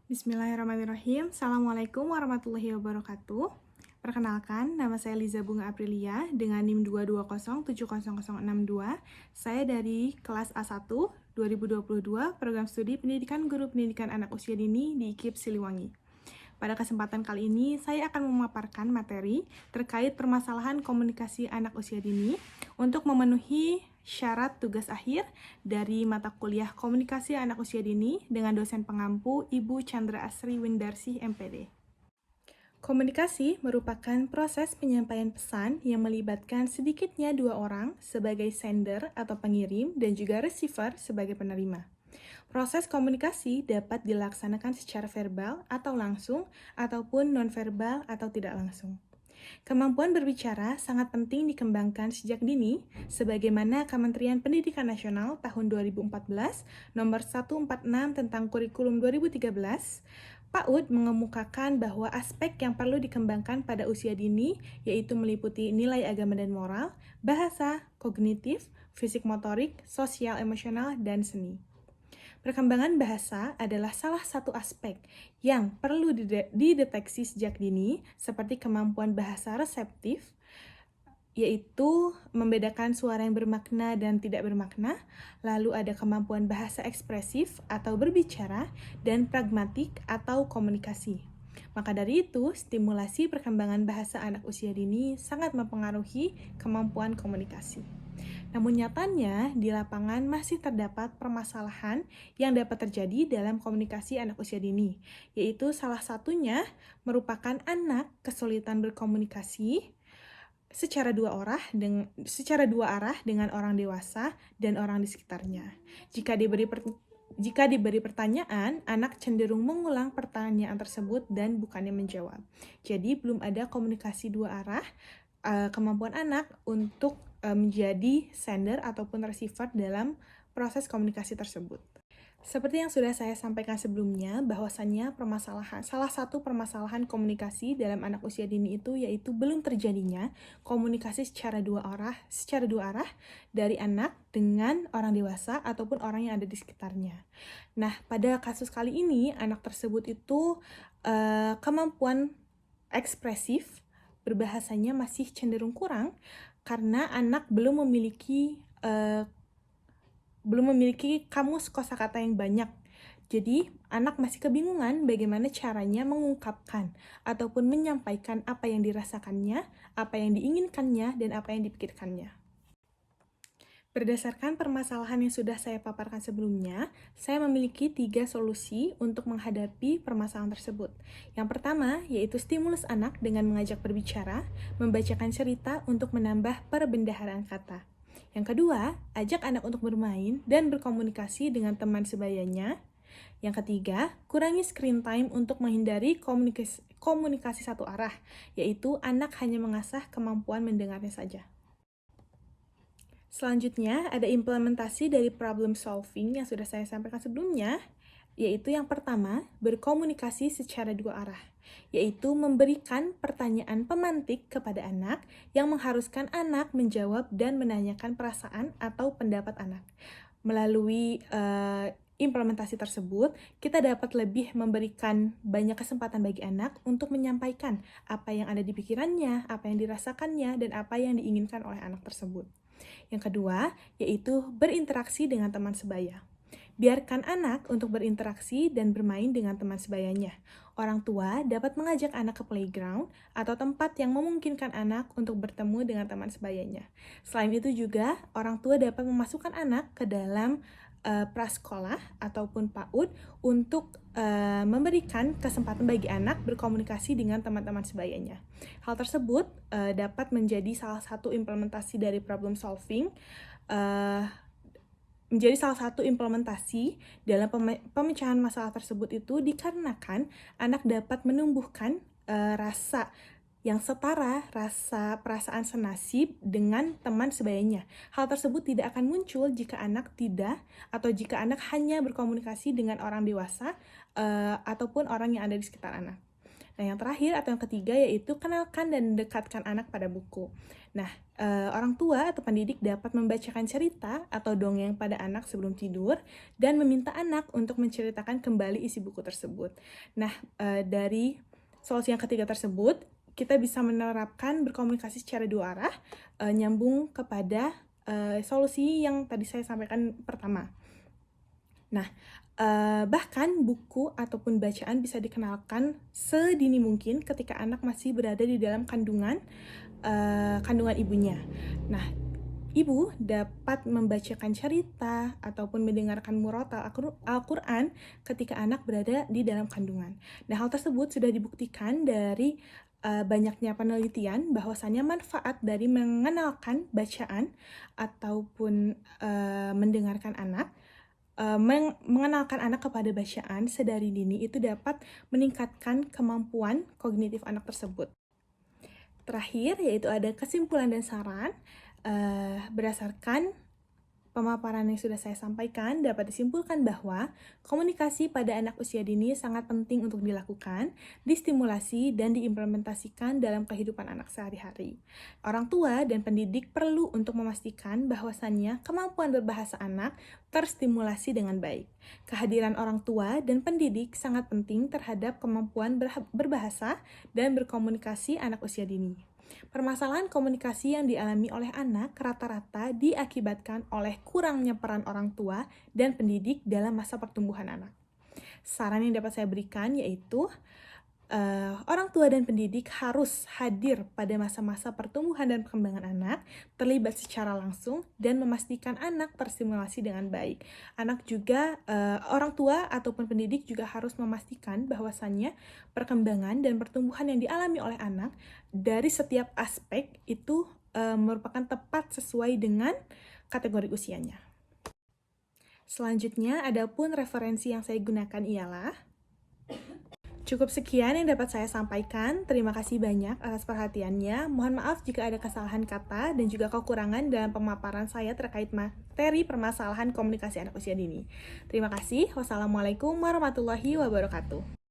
Bismillahirrahmanirrahim. Assalamualaikum warahmatullahi wabarakatuh. Perkenalkan, nama saya Liza Bunga Aprilia dengan NIM 220700062. Saya dari kelas A1 2022, Program Studi Pendidikan Guru Pendidikan Anak Usia Dini di IKIP Siliwangi. Pada kesempatan kali ini, saya akan memaparkan materi terkait permasalahan komunikasi anak usia dini untuk memenuhi syarat tugas akhir dari mata kuliah Komunikasi Anak Usia Dini dengan dosen pengampu Ibu Chandra Asri Windarsih, MPD. Komunikasi merupakan proses penyampaian pesan yang melibatkan sedikitnya dua orang sebagai sender atau pengirim dan juga receiver sebagai penerima. Proses komunikasi dapat dilaksanakan secara verbal atau langsung, ataupun nonverbal atau tidak langsung. Kemampuan berbicara sangat penting dikembangkan sejak dini, sebagaimana Kementerian Pendidikan Nasional tahun 2014 nomor 146 tentang kurikulum 2013, PAUD mengemukakan bahwa aspek yang perlu dikembangkan pada usia dini yaitu meliputi nilai agama dan moral, bahasa, kognitif, fisik motorik, sosial emosional, dan seni. Perkembangan bahasa adalah salah satu aspek yang perlu dideteksi sejak dini, seperti kemampuan bahasa reseptif, yaitu membedakan suara yang bermakna dan tidak bermakna, lalu ada kemampuan bahasa ekspresif atau berbicara, dan pragmatik atau komunikasi. Maka dari itu, stimulasi perkembangan bahasa anak usia dini sangat mempengaruhi kemampuan komunikasi. Namun nyatanya, di lapangan masih terdapat permasalahan yang dapat terjadi dalam komunikasi anak usia dini, yaitu salah satunya merupakan anak kesulitan berkomunikasi secara dua arah dengan orang dewasa dan orang di sekitarnya. Jika diberi pertanyaan, anak cenderung mengulang pertanyaan tersebut dan bukannya menjawab. Jadi belum ada komunikasi dua arah, kemampuan anak untuk menjadi sender ataupun receiver dalam proses komunikasi tersebut. Seperti yang sudah saya sampaikan sebelumnya, bahwasannya salah satu permasalahan komunikasi dalam anak usia dini itu yaitu belum terjadinya komunikasi secara dua arah dari anak dengan orang dewasa ataupun orang yang ada di sekitarnya. Nah, pada kasus kali ini anak tersebut itu kemampuan ekspresif berbahasanya masih cenderung kurang karena anak belum memiliki kamus kosakata yang banyak. Jadi, anak masih kebingungan bagaimana caranya mengungkapkan ataupun menyampaikan apa yang dirasakannya, apa yang diinginkannya, dan apa yang dipikirkannya. Berdasarkan permasalahan yang sudah saya paparkan sebelumnya, saya memiliki 3 solusi untuk menghadapi permasalahan tersebut. Yang pertama, yaitu stimulus anak dengan mengajak berbicara, membacakan cerita untuk menambah perbendaharaan kata. Yang kedua, ajak anak untuk bermain dan berkomunikasi dengan teman sebayanya. Yang ketiga, kurangi screen time untuk menghindari komunikasi satu arah, yaitu anak hanya mengasah kemampuan mendengarnya saja. Selanjutnya, ada implementasi dari problem solving yang sudah saya sampaikan sebelumnya, yaitu yang pertama, berkomunikasi secara dua arah, yaitu memberikan pertanyaan pemantik kepada anak yang mengharuskan anak menjawab dan menanyakan perasaan atau pendapat anak. Melalui implementasi tersebut, kita dapat lebih memberikan banyak kesempatan bagi anak untuk menyampaikan apa yang ada di pikirannya, apa yang dirasakannya, dan apa yang diinginkan oleh anak tersebut. Yang kedua, yaitu berinteraksi dengan teman sebaya. Biarkan anak untuk berinteraksi dan bermain dengan teman sebayanya. Orang tua dapat mengajak anak ke playground atau tempat yang memungkinkan anak untuk bertemu dengan teman sebayanya. Selain itu juga, orang tua dapat memasukkan anak ke dalam prasekolah ataupun PAUD untuk memberikan kesempatan bagi anak berkomunikasi dengan teman-teman sebayanya. Hal tersebut dapat menjadi salah satu implementasi dari problem solving, dalam pemecahan masalah tersebut itu dikarenakan anak dapat menumbuhkan rasa yang setara, rasa perasaan senasib dengan teman sebayanya. Hal tersebut tidak akan muncul jika anak jika anak hanya berkomunikasi dengan orang dewasa ataupun orang yang ada di sekitar anak. Nah, yang terakhir atau yang ketiga yaitu kenalkan dan dekatkan anak pada buku. Nah, orang tua atau pendidik dapat membacakan cerita atau dongeng pada anak sebelum tidur dan meminta anak untuk menceritakan kembali isi buku tersebut. Nah, dari solusi yang ketiga tersebut, kita bisa menerapkan berkomunikasi secara dua arah, nyambung kepada solusi yang tadi saya sampaikan pertama. Nah, bahkan buku ataupun bacaan bisa dikenalkan sedini mungkin ketika anak masih berada di dalam kandungan ibunya. Nah, ibu dapat membacakan cerita ataupun mendengarkan murotal Al-Quran ketika anak berada di dalam kandungan. Nah, hal tersebut sudah dibuktikan dari banyaknya penelitian bahwasannya manfaat dari mengenalkan bacaan ataupun mendengarkan anak, mengenalkan anak kepada bacaan sedari dini itu dapat meningkatkan kemampuan kognitif anak tersebut. Terakhir, yaitu ada kesimpulan dan saran. Berdasarkan pemaparan yang sudah saya sampaikan, dapat disimpulkan bahwa komunikasi pada anak usia dini sangat penting untuk dilakukan, distimulasi, dan diimplementasikan dalam kehidupan anak sehari-hari. Orang tua dan pendidik perlu untuk memastikan bahwasannya kemampuan berbahasa anak terstimulasi dengan baik. Kehadiran orang tua dan pendidik sangat penting terhadap kemampuan berbahasa dan berkomunikasi anak usia dini. Permasalahan komunikasi yang dialami oleh anak rata-rata diakibatkan oleh kurangnya peran orang tua dan pendidik dalam masa pertumbuhan anak. Saran yang dapat saya berikan yaitu orang tua dan pendidik harus hadir pada masa-masa pertumbuhan dan perkembangan anak, terlibat secara langsung, dan memastikan anak terstimulasi dengan baik. Anak juga, orang tua ataupun pendidik juga harus memastikan bahwasannya perkembangan dan pertumbuhan yang dialami oleh anak dari setiap aspek itu merupakan tepat sesuai dengan kategori usianya. Selanjutnya, adapun referensi yang saya gunakan ialah cukup sekian yang dapat saya sampaikan. Terima kasih banyak atas perhatiannya. Mohon maaf jika ada kesalahan kata dan juga kekurangan dalam pemaparan saya terkait materi permasalahan komunikasi anak usia dini. Terima kasih. Wassalamualaikum warahmatullahi wabarakatuh.